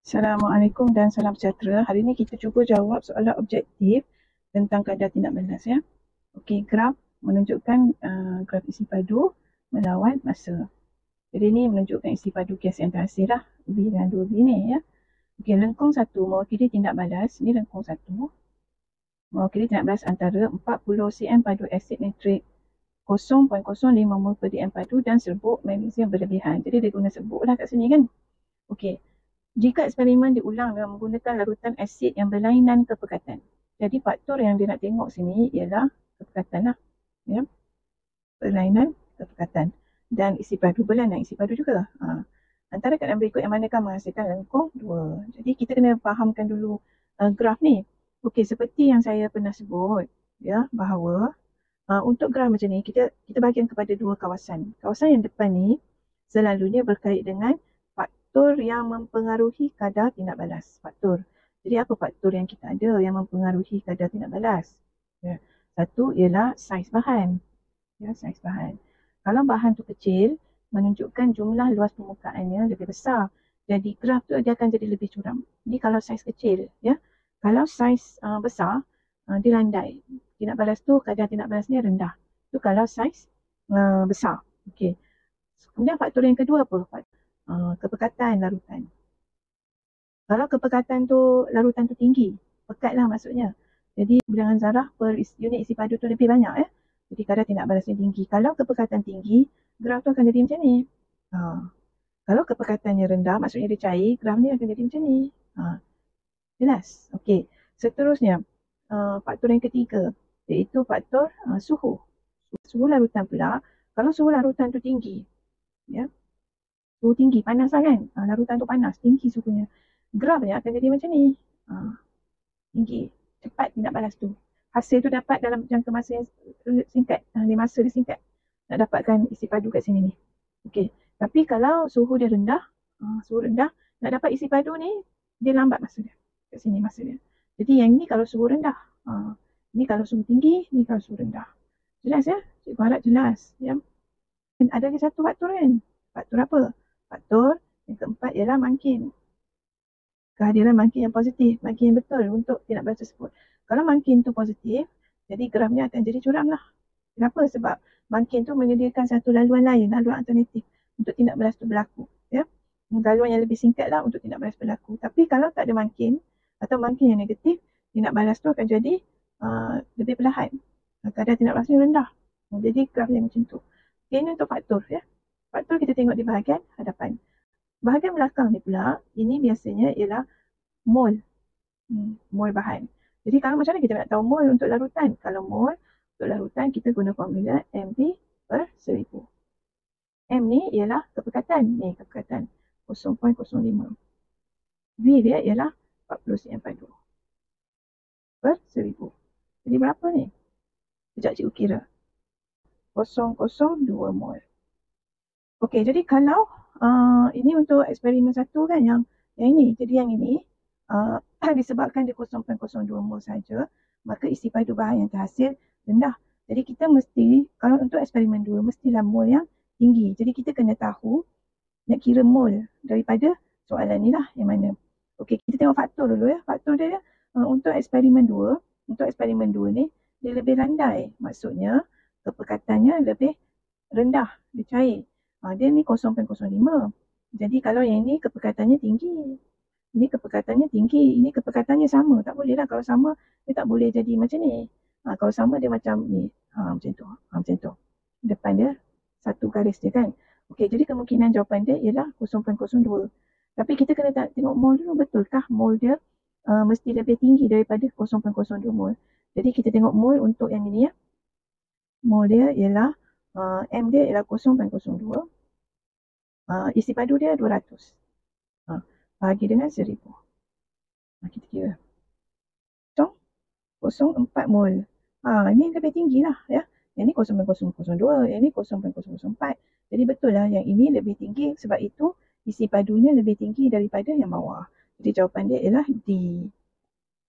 Assalamualaikum dan salam sejahtera. Hari ini kita cuba jawab soalan objektif tentang kadar tindak balas ya. Okey, graf menunjukkan graf isi padu melawan masa. Jadi ini menunjukkan isi padu kiasi antarasil lah, B dan 2B ni ya. Okey, lengkung 1 mewakili tindak balas. Ini lengkung 1 mewakili tindak balas antara 40 cm padu asid nitrik 0.05 mol per dm padu dan serbuk magnesium berlebihan. Jadi dia guna serbuk lah kat sini kan. Okey. Jika eksperimen diulang dengan menggunakan larutan asid yang berlainan kepekatan. Jadi faktor yang dia nak tengok sini ialah kepekatan lah. Ya. Berlainan kepekatan. Dan isi padu berlainan isi padu juga. Antara keadaan berikut yang manakah menghasilkan lengkung 2. Jadi kita kena fahamkan dulu graf ni. Okey, seperti yang saya pernah sebut ya, bahawa untuk graf macam ni kita bahagian kepada dua kawasan. Kawasan yang depan ni selalunya berkait dengan faktor yang mempengaruhi kadar tindak balas. Faktor. Jadi apa faktor yang kita ada yang mempengaruhi kadar tindak balas? Ya. Satu ialah saiz bahan. Ya, saiz bahan. Kalau bahan tu kecil, menunjukkan jumlah luas permukaannya lebih besar. Jadi graf tu dia akan jadi lebih curam. Jadi kalau saiz kecil, ya. Kalau saiz besar, dia landai. Tindak balas tu, kadar tindak balasnya rendah. Tu kalau saiz besar. Okey. Kemudian faktor yang kedua apa? Kepekatan larutan. Kalau kepekatan tu larutan tu tinggi, pekat lah maksudnya. Jadi bilangan zarah per unit isi padu tu lebih banyak ya. Jadi kadar tindak balasnya tinggi. Kalau kepekatan tinggi, graf tu akan jadi macam ni. Kalau kepekatannya rendah, maksudnya dia cair, graf ni akan jadi macam ni. Jelas? Okey. Seterusnya, faktor yang ketiga, iaitu faktor suhu. Suhu larutan pula, kalau suhu larutan tu tinggi, ya, suhu tinggi, panas lah kan? Larutan tu panas, tinggi suhunya. Graf ni akan jadi macam ni. Tinggi, cepat tindak balas tu. Hasil tu dapat dalam jangka masa yang singkat. Di masa dia singkat. Nak dapatkan isi padu kat sini ni. Okey. Tapi kalau suhu dia rendah, nak dapat isi padu ni, dia lambat masa dia. Kat sini masa dia. Jadi yang ni kalau suhu rendah. Ni kalau suhu tinggi, ni kalau suhu rendah. Jelas ya? Cikgu harap jelas. Ya? Dan ada lagi satu faktor kan? Faktor apa? Faktor yang keempat ialah mangkin. Kehadiran mangkin yang positif, mangkin yang betul untuk tindak balas tersebut. Kalau mangkin tu positif, jadi grafnya akan jadi curam lah. Kenapa? Sebab mangkin tu menyediakan satu laluan lain, laluan alternatif untuk tindak balas tu berlaku. Ya? Laluan yang lebih singkat lah untuk tindak balas berlaku. Tapi kalau tak ada mangkin atau mangkin yang negatif, tindak balas tu akan jadi lebih perlahan. Kadar tindak balasnya rendah. Jadi graf yang macam tu. Okay, ini untuk faktor. Ya? Faktor kita tengok di bahagian hadapan. Bahagian belakang ni pula, ini biasanya ialah mol. Mol bahan. Jadi kalau macam mana kita nak tahu mol untuk larutan? Kalau mol untuk larutan, kita guna formula MV per 1000. M ni ialah kepekatan. Ni kepekatan 0.05. V dia ialah 40 cm padu per 1000. Jadi berapa ni? Sekejap cikgu kira. 0.02 mol. Okey, jadi kalau ini untuk eksperimen satu kan yang ini. Jadi yang ini disebabkan dia 0.02 mol saja, maka isi padu bahan yang terhasil rendah. Jadi kita mesti, kalau untuk eksperimen 2, mestilah mol yang tinggi. Jadi kita kena tahu nak kira mol daripada soalan ni lah yang mana. Okey, kita tengok faktor dulu ya. Faktor dia untuk eksperimen 2, ni dia lebih landai. Maksudnya kepekatannya lebih rendah, dia cair. Dia ni 0.05. Jadi kalau yang ni kepekatannya tinggi. Ini kepekatannya tinggi. Ini kepekatannya sama. Tak boleh lah. Kalau sama, dia tak boleh jadi macam ni. Kalau sama, dia macam ni. Macam tu. Macam tu. Depan dia, satu garis dia kan. Okey, jadi kemungkinan jawapan dia ialah 0.02. Tapi kita kena tengok mol dulu. Betulkah mol dia mesti lebih tinggi daripada 0.02 mol. Jadi kita tengok mol untuk yang ini ya. Mol dia ialah M dia ialah 0.02. Isi padu dia 200. Bagi dengan 1000. Kita kira. 0.04 mol. Ini lebih tinggi lah ya. Yang ni 0.002. Yang ni 0.004. Jadi betul lah yang ini lebih tinggi. Sebab itu isi padunya lebih tinggi daripada yang bawah. Jadi jawapan dia ialah D.